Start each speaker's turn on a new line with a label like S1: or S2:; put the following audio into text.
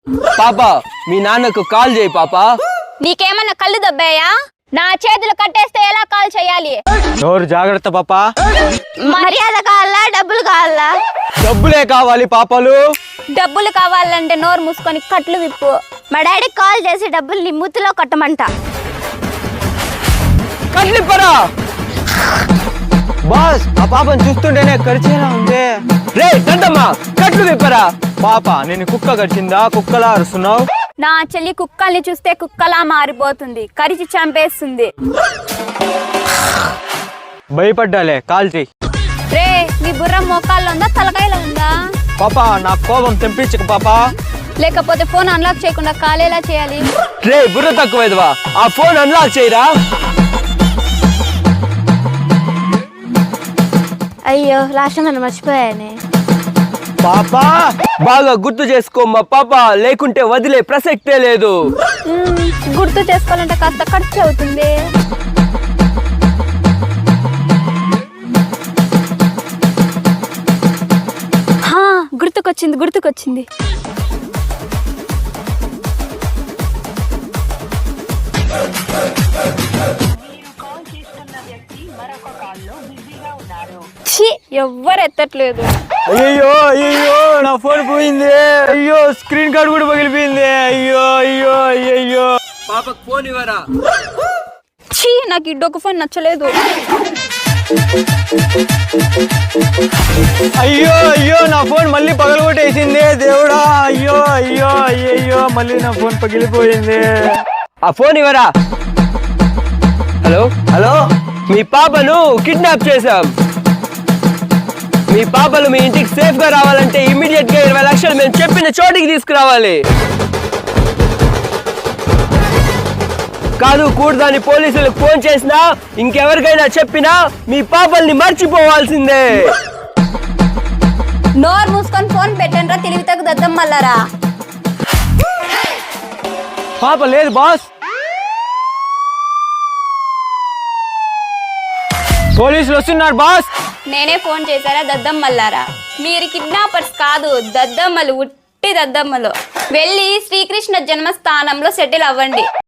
S1: పాప మీ నాన్నకు కాల్ చేయి పాప.
S2: నీకేమన్నా కళ్ళు దొబ్బాయా? నా చేతులు కట్టేస్తే ఎలా కాల్ చేయాలి?
S1: నోరు జాగ్రత్త పాప.
S2: మర్యాద కావాలా డబ్బులు కావాలా?
S1: డబ్బులే కావాలి పాపలు.
S2: డబ్బులు కావాలంటే నోరు మూసుకొని కట్లు విప్పు. మా డాడీ కాల్ చేసి డబ్బులు నీ మూతిలో కట్టమంట.
S1: కట్లిప్పరా బాస్. ఆ పాపను చూస్తుంటేనే కరిచేలా ఉంది. రే దండమ్మా కట్లు విప్పరా. పాప నేను కుక్క కరిచిందా? కుక్కలా అరుస్తున్నావు.
S2: నా చెల్లి కుక్కల్ని చూస్తే కుక్కలా మారిపోతుంది, కరిచి చంపేస్తుంది.
S1: భయపడ్డాలే, కాల్ చెయ్యి.
S2: రే నీ బుర్ర మోకాల్లో ఉందా తలకాయలో ఉందా?
S1: పాప నా కోపం తెంపించక పాప.
S2: లేకపోతే ఫోన్ అన్లాక్ చేయకుండా కాల్ ఎలా చేయాలి?
S1: రే బుర్ర తక్కువైదవా, ఆ ఫోన్ అన్లాక్ చేయరా.
S2: అయ్యో లాస్ట్ నన్ను మర్చిపోయానే.
S1: పాప బాగా గుర్తు చేసుకోమ్మా పాప, లేకుంటే వదిలే ప్రసక్తే లేదు.
S2: గుర్తు చేసుకోవాలంటే కాస్త ఖర్చు అవుతుంది. గుర్తుకొచ్చింది. ఎవ్వరు ఎత్తట్లేదు.
S1: అయ్యో అయ్యో నా ఫోన్ పోయింది. అయ్యో స్క్రీన్ కార్డ్ కూడా పగిలిపోయింది. అయ్యో అయ్యో అయ్యో. పాపకు ఫోన్ ఇవ్వరా.
S2: నాకు ఈ డొక్క ఫోన్ నచ్చలేదు.
S1: అయ్యో అయ్యో నా ఫోన్ మళ్ళీ పగలగొట్టేసింది దేవుడా. అయ్యో అయ్యో అయ్యో మళ్ళీ నా ఫోన్ పగిలిపోయింది. ఆ ఫోన్ ఇవ్వరా. హలో హలో, మీ పాపను కిడ్నాప్ చేశాం. మీ పాపలు మీ ఇంటికి సేఫ్ గా రావాలంటే ఇమ్మీడియట్ గా 20 లక్షలు మేము చెప్పిన చోటికి తీసుకురావాలి. కాదు కూడదని పోలీసులకు ఫోన్ చేసినా ఇంకెవరికైనా చెప్పినా మీ పాపల్ని మర్చిపోవాల్సిందే.
S2: నోరు మూసుకొని ఫోన్ పెట్టండి రా తెలివితకు దద్దమ్మల్లారా.
S1: పాప లేదు బాస్. పోలీసులు వస్తున్నారు బాస్.
S2: నేనే ఫోన్ చేశారా దద్దమ్మల్లారా? మీరు కిడ్నాపర్స్ కాదు, దద్దమ్మలు, ఉట్టి దద్దమ్మలు. వెళ్ళి శ్రీకృష్ణ జన్మస్థానంలో సెటిల్ అవ్వండి.